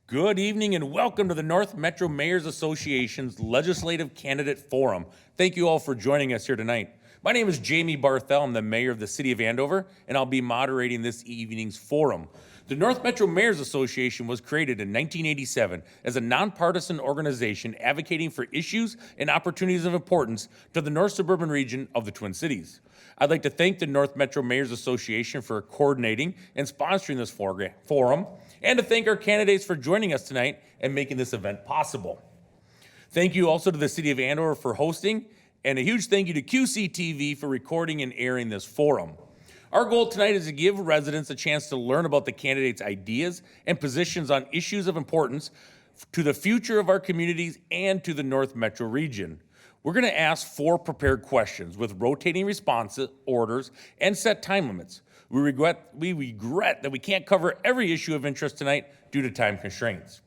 Good evening and welcome to the North Metro Mayors Association's Legislative Candidate Forum. Thank you all for joining us here tonight. My name is Jamie Barthel. I'm the mayor of the city of Andover, and I'll be moderating this evening's forum. The North Metro Mayors Association was created in 1987 as a nonpartisan organization advocating for issues and opportunities of importance to the north suburban region of the Twin Cities. I'd like to thank the North Metro Mayors Association for coordinating and sponsoring this forum, and to thank our candidates for joining us tonight and making this event possible. Thank you also to the City of Andover for hosting, and a huge thank you to QCTV for recording and airing this forum. Our goal tonight is to give residents a chance to learn about the candidates' ideas and positions on issues of importance to the future of our communities and to the North Metro region. We're going to ask 4 prepared questions with rotating response orders and set time limits. We regret that we can't cover every issue of interest tonight due to time constraints.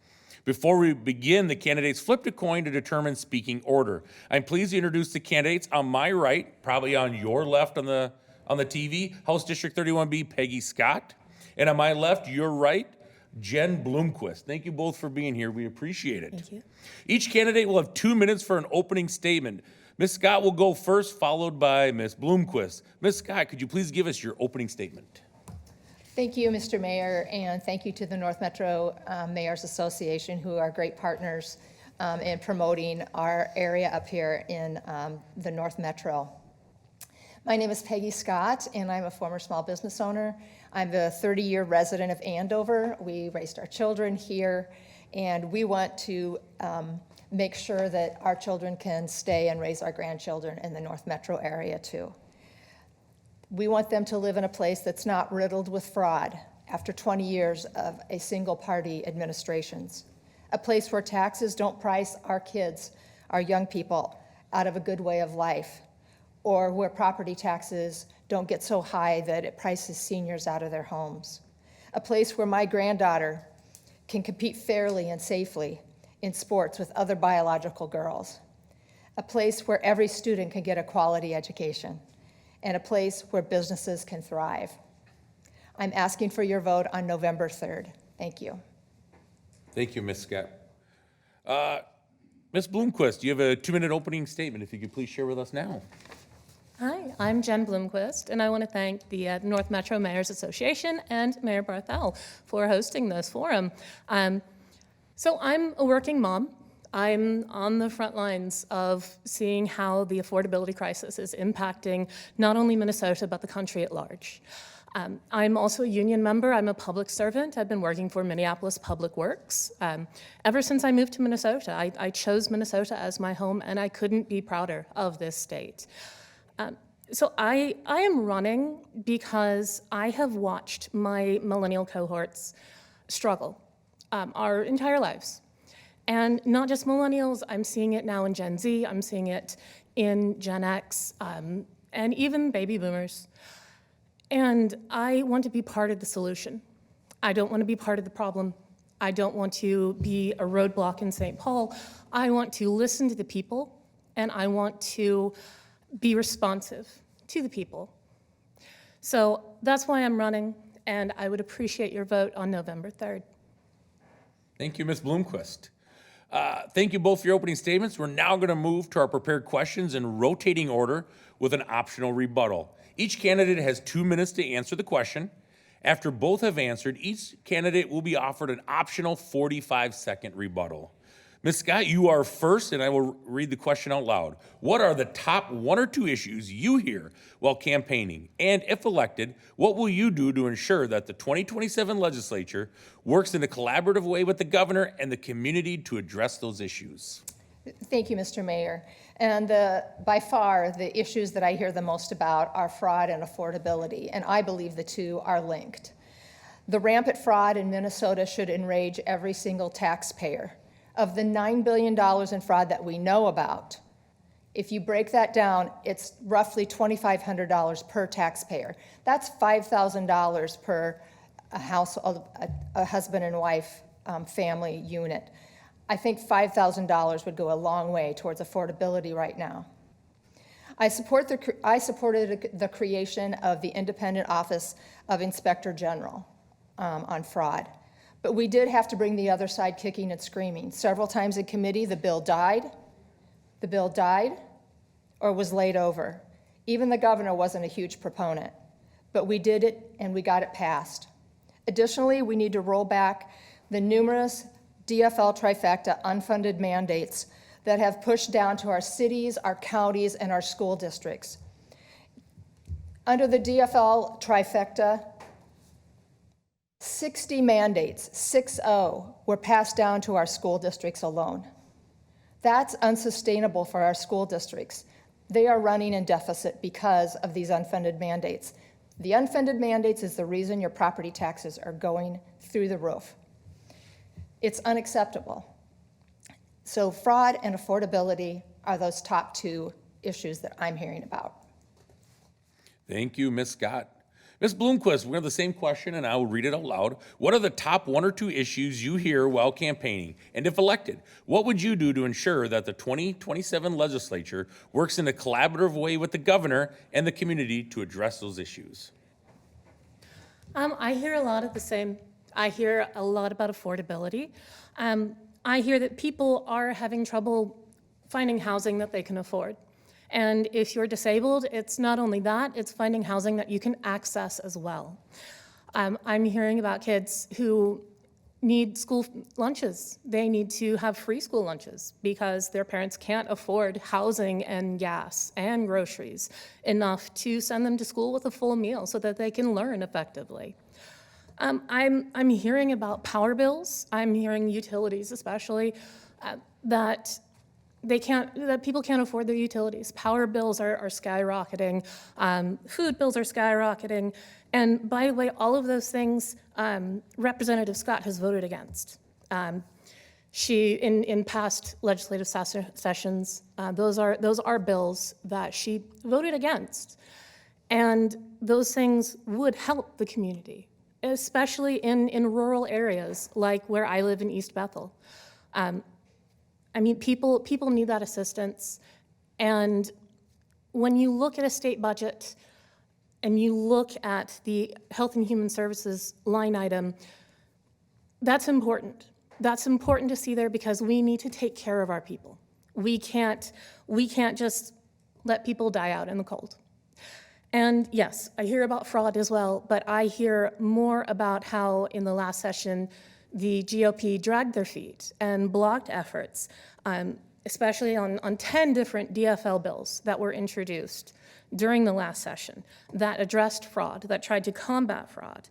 Before we begin, the candidates flipped a coin to determine speaking order. I'm pleased to introduce the candidates. On my right, probably on your left on the TV, House District 31B, Peggy Scott. And on my left, your right, Jen Bloomquist. Thank you both for being here. We appreciate it. Thank you. Each candidate will have 2 minutes for an opening statement. Ms. Scott will go first, followed by Ms. Bloomquist. Ms. Scott, could you please give us your opening statement? Thank you, Mr. Mayor, and thank you to the North Metro Mayors Association, who are great partners in promoting our area up here in the North Metro. My name is Peggy Scott, and I'm a former small business owner. I'm the 30-year resident of Andover. We raised our children here, and we want to make sure that our children can stay and raise our grandchildren in the North Metro area too. We want them to live in a place that's not riddled with fraud after 20 years of a single-party administrations. A place where taxes don't price our kids, our young people, out of a good way of life, or where property taxes don't get so high that it prices seniors out of their homes. A place where my granddaughter can compete fairly and safely in sports with other biological girls. A place where every student can get a quality education, and a place where businesses can thrive. I'm asking for your vote on November 3rd. Thank you. Thank you, Ms. Scott. Ms. Bloomquist, you have a 2-minute opening statement. If you could please share with us now. Hi, I'm Jen Bloomquist, and I want to thank the North Metro Mayors Association and Mayor Barthel for hosting this forum. So I'm a working mom. I'm on the front lines of seeing how the affordability crisis is impacting not only Minnesota, but the country at large. I'm also a union member. I'm a public servant. I've been working for Minneapolis Public Works. Ever since I moved to Minnesota, I chose Minnesota as my home, and I couldn't be prouder of this state. So I am running because I have watched my millennial cohorts struggle our entire lives. And not just millennials, I'm seeing it now in Gen Z, I'm seeing it in Gen X, and even baby boomers. And I want to be part of the solution. I don't want to be part of the problem. I don't want to be a roadblock in St. Paul. I want to listen to the people, and I want to be responsive to the people. So that's why I'm running, and I would appreciate your vote on November 3rd. Thank you, Ms. Bloomquist. Thank you both for your opening statements. We're now going to move to our prepared questions in rotating order with an optional rebuttal. Each candidate has 2 minutes to answer the question. After both have answered, each candidate will be offered an optional 45-second rebuttal. Ms. Scott, you are first, and I will read the question out loud. What are the top 1 or 2 issues you hear while campaigning? And if elected, what will you do to ensure that the 2027 legislature works in a collaborative way with the governor and the community to address those issues? Thank you, Mr. Mayor. And by far, the issues that I hear the most about are fraud and affordability, and I believe the two are linked. The rampant fraud in Minnesota should enrage every single taxpayer. Of the $9 billion in fraud that we know about, if you break that down, it's roughly $2,500 per taxpayer. That's $5,000 per household, a husband and wife family unit. I think $5,000 would go a long way towards affordability right now. I supported the creation of the Independent Office of Inspector General on fraud. But we did have to bring the other side kicking and screaming. Several times in committee, the bill died, or was laid over. Even the governor wasn't a huge proponent, but we did it and we got it passed. Additionally, we need to roll back the numerous DFL trifecta unfunded mandates that have pushed down to our cities, our counties, and our school districts. Under the DFL trifecta, 60 mandates, 6-0, were passed down to our school districts alone. That's unsustainable for our school districts. They are running in deficit because of these unfunded mandates. The unfunded mandates is the reason your property taxes are going through the roof. It's unacceptable. So fraud and affordability are those top two issues that I'm hearing about. Thank you, Ms. Scott. Ms. Bloomquist, we have the same question, and I will read it out loud. What are the top 1 or 2 issues you hear while campaigning? And if elected, what would you do to ensure that the 2027 legislature works in a collaborative way with the governor and the community to address those issues? I hear a lot of the same. I hear a lot about affordability. I hear that people are having trouble finding housing that they can afford. And if you're disabled, it's not only that, it's finding housing that you can access as well. I'm hearing about kids who need school lunches. They need to have free school lunches because their parents can't afford housing and gas and groceries enough to send them to school with a full meal so that they can learn effectively. I'm hearing about power bills. I'm hearing utilities especially, that people can't afford their utilities. Power bills are skyrocketing. Food bills are skyrocketing. And by the way, all of those things, Representative Scott has voted against. She, in past legislative sessions, those are bills that she voted against. And those things would help the community, especially in rural areas like where I live in East Bethel. I mean, people need that assistance. And when you look at a state budget and you look at the Health and Human Services line item, that's important. That's important to see there because we need to take care of our people. We can't just let people die out in the cold. And yes, I hear about fraud as well, but I hear more about how in the last session, the GOP dragged their feet and blocked efforts, especially on 10 different DFL bills that were introduced during the last session that addressed fraud, that tried to combat fraud.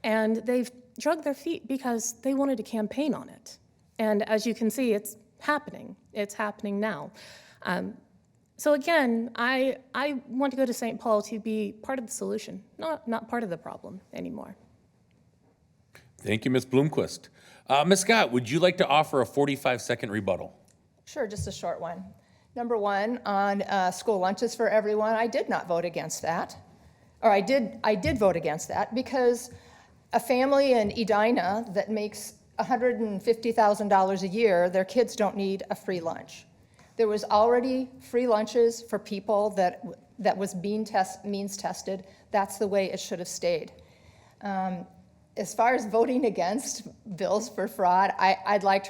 And they've dragged their feet because they wanted to campaign on it. And as you can see, it's happening. It's happening now. So again, I want to go to St. Paul to be part of the solution, not part of the problem anymore. Thank you, Ms. Bloomquist. Ms. Scott, would you like to offer a 45-second rebuttal? Sure, just a short one. Number one, on school lunches for everyone, I did not vote against that. Or I did vote against that because a family in Edina that makes $150,000 a year, their kids don't need a free lunch. There was already free lunches for people that was means tested. That's the way it should have stayed. As far as voting against bills for fraud, I'd like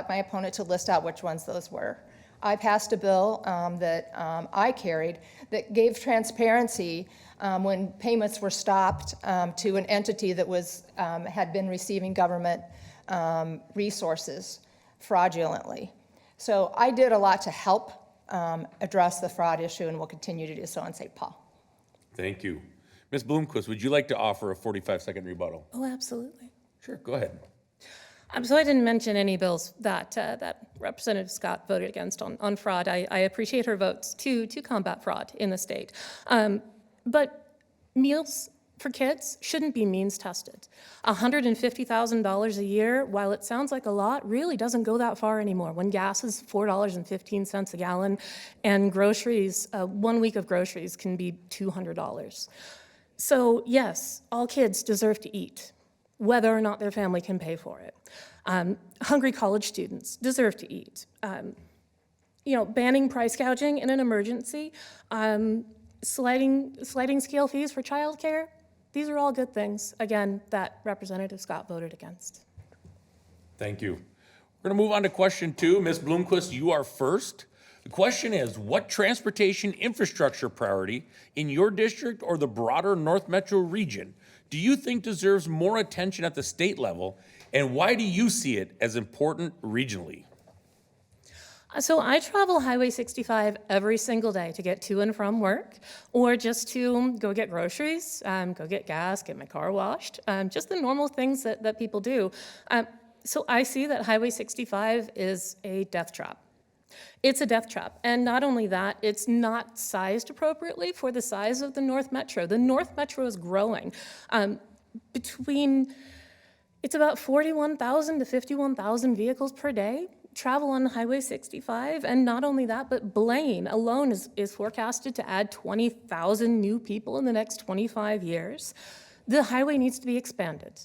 my opponent to list out which ones those were. I passed a bill that I carried that gave transparency when payments were stopped to an entity that had been receiving government resources fraudulently. So I did a lot to help address the fraud issue and will continue to do so in St. Paul. Thank you. Ms. Bloomquist, would you like to offer a 45-second rebuttal? Oh, absolutely. Sure, go ahead. So I didn't mention any bills that Representative Scott voted against on fraud. I appreciate her votes to combat fraud in the state. But meals for kids shouldn't be means tested. $150,000 a year, while it sounds like a lot, really doesn't go that far anymore. When gas is $4.15 a gallon and groceries, 1 week of groceries can be $200. So yes, all kids deserve to eat, whether or not their family can pay for it. Hungry college students deserve to eat. Banning price gouging in an emergency, sliding scale fees for childcare, these are all good things, again, that Representative Scott voted against. Thank you. We're going to move on to question 2. Ms. Bloomquist, you are first. The question is, what transportation infrastructure priority in your district or the broader North Metro region do you think deserves more attention at the state level, and why do you see it as important regionally? So I travel Highway 65 every single day to get to and from work, or just to go get groceries, go get gas, get my car washed, just the normal things that people do. So I see that Highway 65 is a death trap. It's a death trap. And not only that, it's not sized appropriately for the size of the North Metro. The North Metro is growing. It's about 41,000 to 51,000 vehicles per day travel on Highway 65. And not only that, but Blaine alone is forecasted to add 20,000 new people in the next 25 years. The highway needs to be expanded.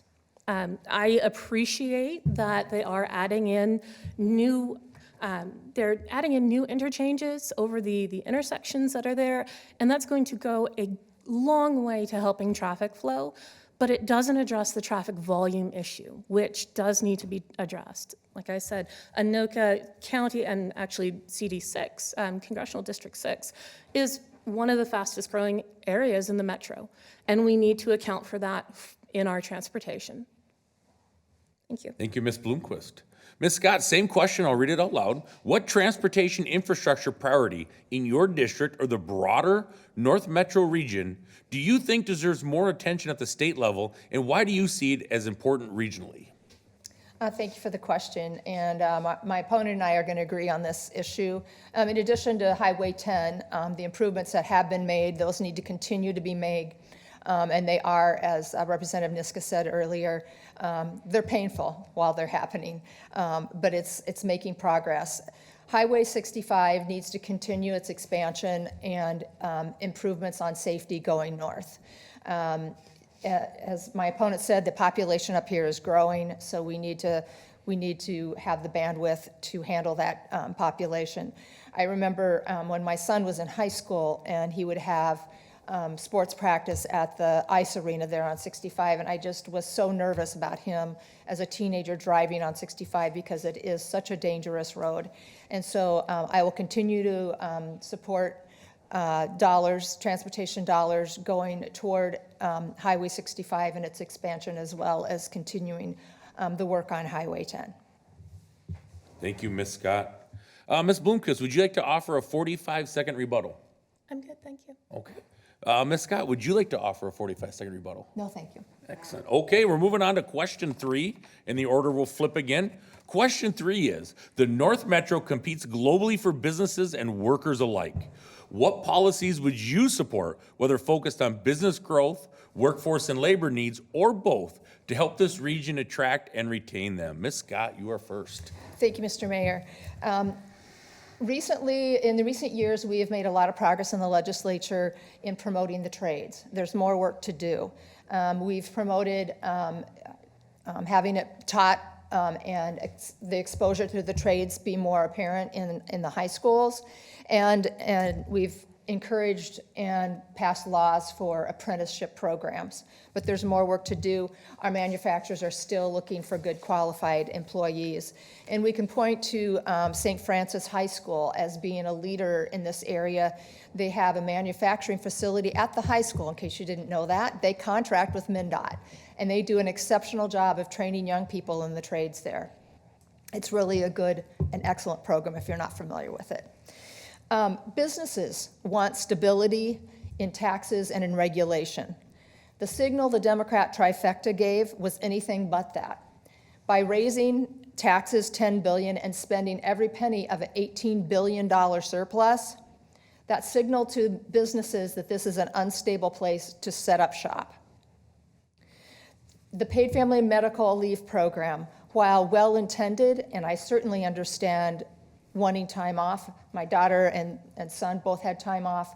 I appreciate that they are adding in new interchanges over the intersections that are there, and that's going to go a long way to helping traffic flow, but it doesn't address the traffic volume issue, which does need to be addressed. Like I said, Anoka County, and actually CD6, Congressional District 6, is one of the fastest growing areas in the metro, and we need to account for that in our transportation. Thank you. Thank you, Ms. Bloomquist. Ms. Scott, same question, I'll read it out loud. What transportation infrastructure priority in your district or the broader North Metro region do you think deserves more attention at the state level, and why do you see it as important regionally? Thank you for the question, and my opponent and I are going to agree on this issue. In addition to Highway 10, the improvements that have been made, those need to continue to be made, and they are, as Representative Niska said earlier, they're painful while they're happening, but it's making progress. Highway 65 needs to continue its expansion and improvements on safety going north. As my opponent said, the population up here is growing, so we need to have the bandwidth to handle that population. I remember when my son was in high school and he would have sports practice at the ice arena there on 65, and I just was so nervous about him as a teenager driving on 65 because it is such a dangerous road. And so I will continue to support transportation dollars going toward Highway 65 and its expansion, as well as continuing the work on Highway 10. Thank you, Ms. Scott. Ms. Bloomquist, would you like to offer a 45-second rebuttal? I'm good, thank you. Okay. Ms. Scott, would you like to offer a 45-second rebuttal? No, thank you. Excellent. Okay, we're moving on to question 3, and the order will flip again. Question 3 is, the North Metro competes globally for businesses and workers alike. What policies would you support, whether focused on business growth, workforce and labor needs, or both, to help this region attract and retain them? Ms. Scott, you are first. Thank you, Mr. Mayor. In the recent years, we have made a lot of progress in the legislature in promoting the trades. There's more work to do. We've promoted having it taught and the exposure to the trades be more apparent in the high schools. And we've encouraged and passed laws for apprenticeship programs. But there's more work to do. Our manufacturers are still looking for good qualified employees. And we can point to St. Francis High School as being a leader in this area. They have a manufacturing facility at the high school, in case you didn't know that. They contract with MnDOT, and they do an exceptional job of training young people in the trades there. It's really a good and excellent program if you're not familiar with it. Businesses want stability in taxes and in regulation. The signal the Democrat trifecta gave was anything but that. By raising taxes $10 billion and spending every penny of an $18 billion surplus, that signaled to businesses that this is an unstable place to set up shop. The paid family medical leave program, while well-intended, and I certainly understand wanting time off. My daughter and son both had time off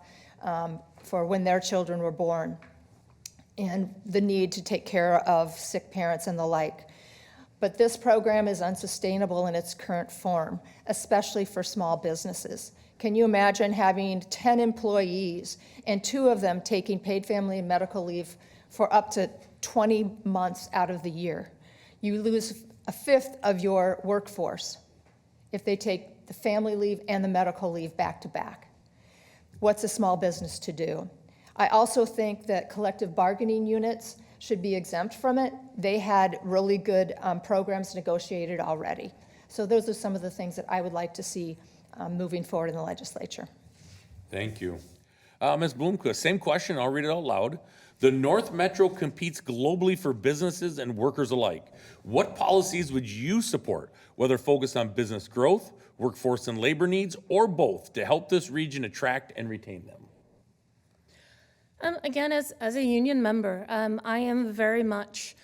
for when their children were born, and the need to take care of sick parents and the like. But this program is unsustainable in its current form, especially for small businesses. Can you imagine having 10 employees and 2 of them taking paid family and medical leave for up to 20 months out of the year? You lose a fifth of your workforce if they take the family leave and the medical leave back to back. What's a small business to do? I also think that collective bargaining units should be exempt from it. They had really good programs negotiated already. So those are some of the things that I would like to see moving forward in the legislature. Thank you. Ms. Bloomquist, same question, I'll read it out loud. The North Metro competes globally for businesses and workers alike. What policies would you support, whether focused on business growth, workforce and labor needs, or both, to help this region attract and retain them? Again, as a union member, I am very much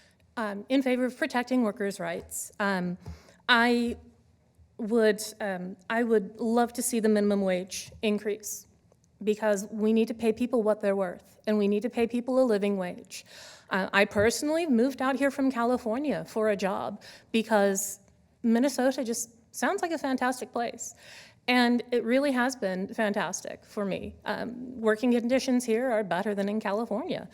in favor of protecting workers' rights. I would love to see the minimum wage increase, because we need to pay people what they're worth, and we need to pay people a living wage. I personally moved out here from California for a job because Minnesota just sounds like a fantastic place. And it really has been fantastic for me. Working conditions here are better than in California.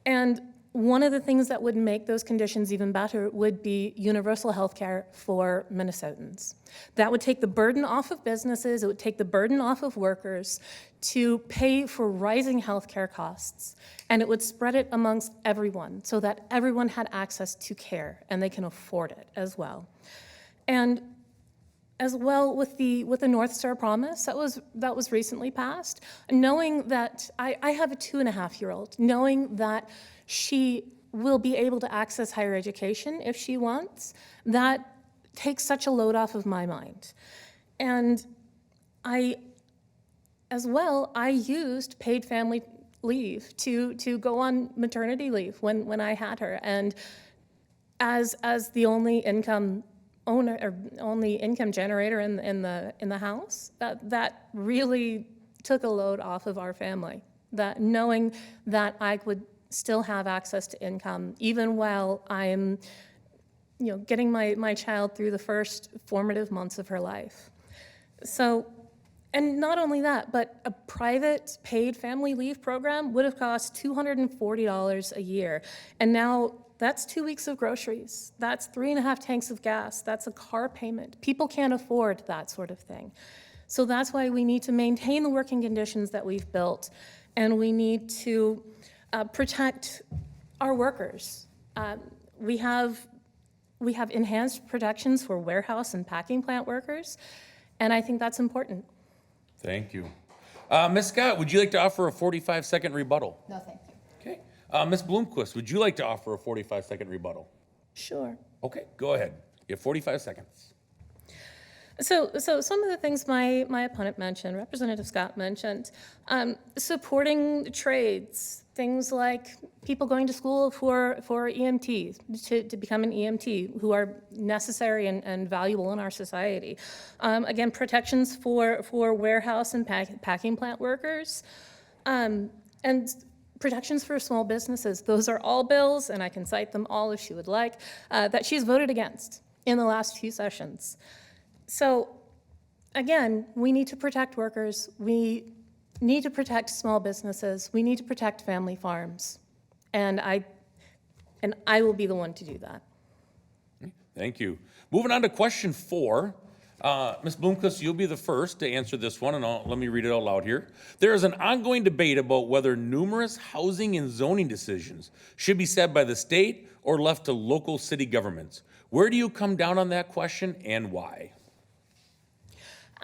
And one of the things that would make those conditions even better would be universal health care for Minnesotans. That would take the burden off of businesses, it would take the burden off of workers to pay for rising health care costs, and it would spread it amongst everyone so that everyone had access to care and they can afford it as well. And as well with the North Star Promise that was recently passed, knowing that I have a 2.5-year-old, knowing that she will be able to access higher education if she wants, that takes such a load off of my mind. And I used paid family leave to go on maternity leave when I had her, and as the only income owner or only income generator in the house, that really took a load off of our family. That knowing that I would still have access to income even while I'm, getting my child through the first formative months of her life. So, and not only that, but a private paid family leave program would have cost $240 a year, and now that's 2 weeks of groceries. That's 3.5 tanks of gas. That's a car payment. People can't afford that sort of thing. So that's why we need to maintain the working conditions that we've built, and we need to protect our workers. We have enhanced protections for warehouse and packing plant workers, and I think that's important. Thank you. Ms. Scott, would you like to offer a 45-second rebuttal? No, thank you. Okay. Ms. Bloomquist, would you like to offer a 45-second rebuttal? Sure. Okay, go ahead. You have 45 seconds. So some of the things my opponent mentioned, Representative Scott mentioned, supporting trades, things like people going to school for EMT, to become an EMT, who are necessary and valuable in our society. Again, protections for warehouse and packing plant workers, and protections for small businesses. Those are all bills, and I can cite them all if she would like, that she's voted against in the last few sessions. So again, we need to protect workers, we need to protect small businesses, we need to protect family farms, and I will be the one to do that. Thank you. Moving on to question 4. Ms. Bloomquist, you'll be the first to answer this one, and let me read it out loud here. There is an ongoing debate about whether numerous housing and zoning decisions should be set by the state or left to local city governments. Where do you come down on that question, and why?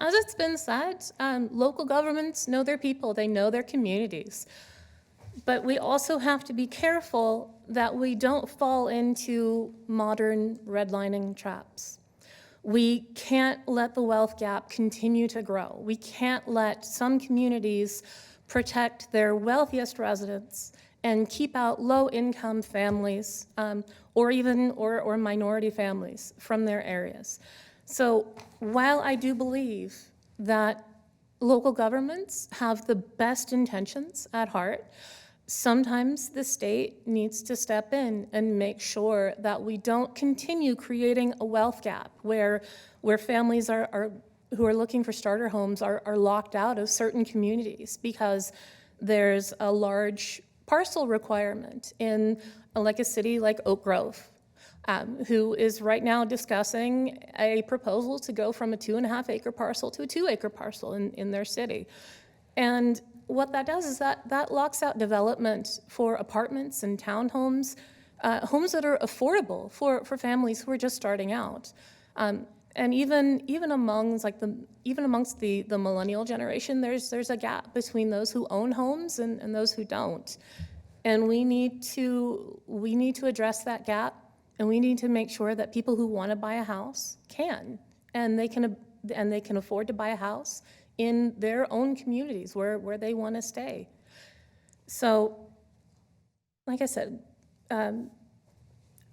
As it's been said, local governments know their people, they know their communities. But we also have to be careful that we don't fall into modern redlining traps. We can't let the wealth gap continue to grow. We can't let some communities protect their wealthiest residents and keep out low-income families or minority families from their areas. So while I do believe that local governments have the best intentions at heart, sometimes the state needs to step in and make sure that we don't continue creating a wealth gap where families who are looking for starter homes are locked out of certain communities because there's a large parcel requirement in like a city like Oak Grove. who is right now discussing a proposal to go from a 2.5-acre parcel to a 2-acre parcel in their city. And what that does is that locks out development for apartments and townhomes, homes that are affordable for families who are just starting out. And even amongst the millennial generation, there's a gap between those who own homes and those who don't. And we need to address that gap, and we need to make sure that people who want to buy a house can, and they can afford to buy a house in their own communities where they want to stay. So, like I said,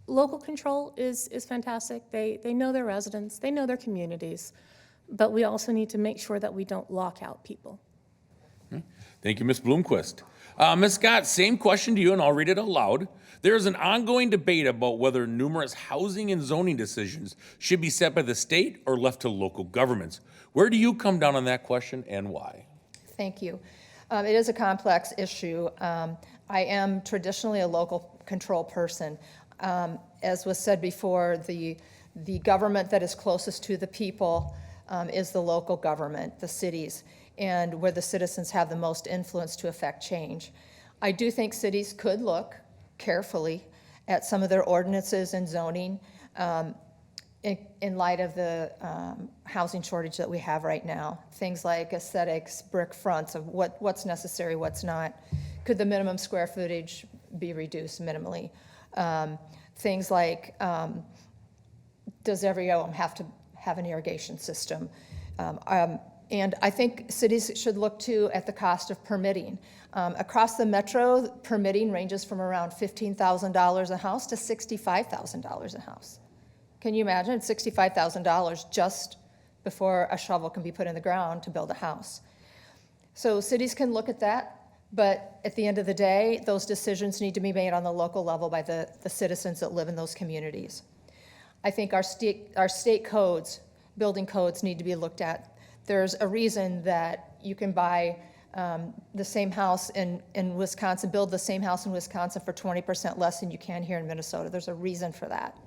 local control is fantastic. They know their residents, they know their communities, but we also need to make sure that we don't lock out people. Thank you, Ms. Bloomquist. Ms. Scott, same question to you, and I'll read it aloud. There is an ongoing debate about whether numerous housing and zoning decisions should be set by the state or left to local governments. Where do you come down on that question, and why? Thank you. It is a complex issue. I am traditionally a local control person. As was said before, the government that is closest to the people is the local government, the cities, and where the citizens have the most influence to affect change. I do think cities could look carefully at some of their ordinances and zoning in light of the housing shortage that we have right now. Things like aesthetics, brick fronts, of what's necessary, what's not. Could the minimum square footage be reduced minimally? Things like, does every home have to have an irrigation system? And I think cities should look too at the cost of permitting. Across the metro, permitting ranges from around $15,000 a house to $65,000 a house. Can you imagine? $65,000 just before a shovel can be put in the ground to build a house. So cities can look at that, but at the end of the day, those decisions need to be made on the local level by the citizens that live in those communities. I think our state codes, building codes, need to be looked at. There's a reason that you can buy the same house in Wisconsin, build the same house in Wisconsin for 20% less than you can here in Minnesota. There's a reason for that.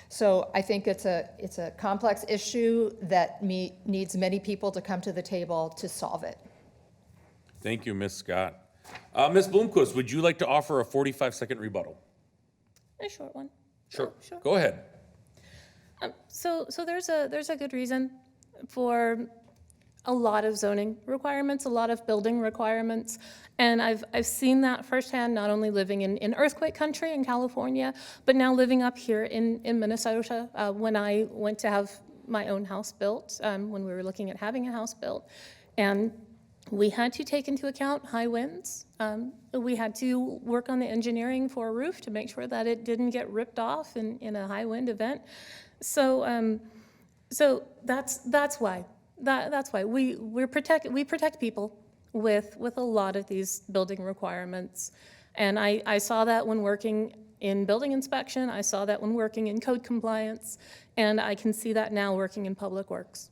So I think it's a complex issue that needs many people to come to the table to solve it. Thank you, Ms. Scott. Ms. Bloomquist, would you like to offer a 45-second rebuttal? A short one. Sure. Sure. Go ahead. So there's a good reason for a lot of zoning requirements, a lot of building requirements, and I've seen that firsthand, not only living in earthquake country in California, but now living up here in Minnesota when I went to have my own house built, when we were looking at having a house built. And we had to take into account high winds. We had to work on the engineering for a roof to make sure that it didn't get ripped off in a high wind event. So that's why. That's why we protect people with a lot of these building requirements, and I saw that when working in building inspection. I saw that when working in code compliance, and I can see that now working in public works.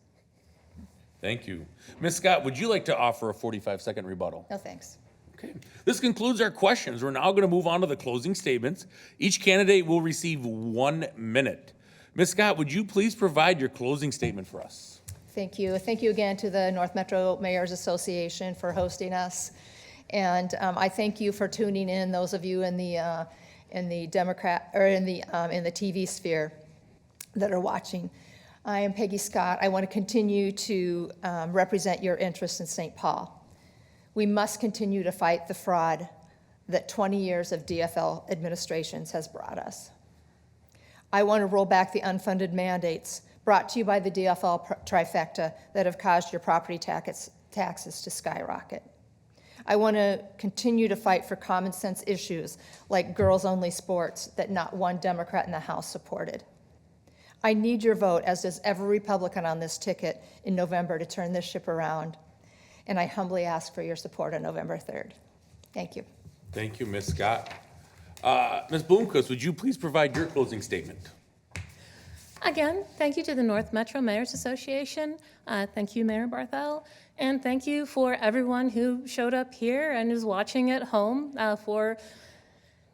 Thank you. Ms. Scott, would you like to offer a 45-second rebuttal? No, thanks. Okay. This concludes our questions. We're now going to move on to the closing statements. Each candidate will receive 1 minute. Ms. Scott, would you please provide your closing statement for us? Thank you. Thank you again to the North Metro Mayors Association for hosting us. And I thank you for tuning in, those of you in the Democrat or in the TV sphere that are watching. I am Peggy Scott. I want to continue to represent your interests in St. Paul. We must continue to fight the fraud that 20 years of DFL administrations has brought us. I want to roll back the unfunded mandates brought to you by the DFL trifecta that have caused your property taxes to skyrocket. I want to continue to fight for common sense issues like girls-only sports that not one Democrat in the House supported. I need your vote, as does every Republican on this ticket, in November to turn this ship around. And I humbly ask for your support on November 3rd. Thank you. Thank you, Ms. Scott. Ms. Bloomquist, would you please provide your closing statement? Again, thank you to the North Metro Mayors Association. Thank you, Mayor Barthel. And thank you for everyone who showed up here and is watching at home for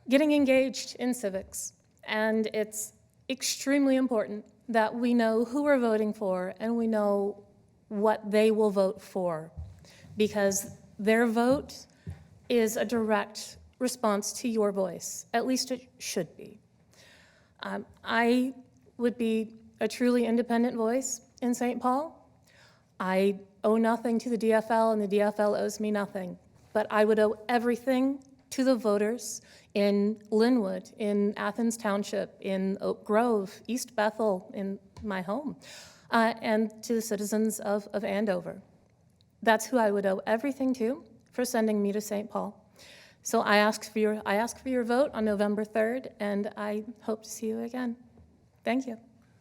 getting engaged in civics. And it's extremely important that we know who we're voting for and we know what they will vote for, because their vote is a direct response to your voice. At least it should be. I would be a truly independent voice in St. Paul. I owe nothing to the DFL, and the DFL owes me nothing. But I would owe everything to the voters in Linwood, in Athens Township, in Oak Grove, East Bethel, in my home, and to the citizens of Andover. That's who I would owe everything to for sending me to St. Paul. So I ask for your vote on November 3rd, and I hope to see you again. Thank you.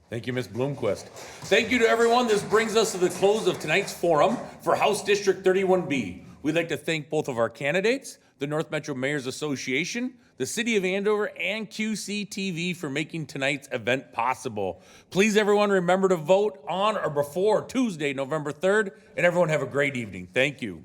Thank you, Ms. Bloomquist. Thank you to everyone. This brings us to the close of tonight's forum for House District 31B. We'd like to thank both of our candidates, the North Metro Mayors Association, the City of Andover, and QCTV for making tonight's event possible. Please, everyone, remember to vote on or before Tuesday, November 3rd, and everyone have a great evening. Thank you.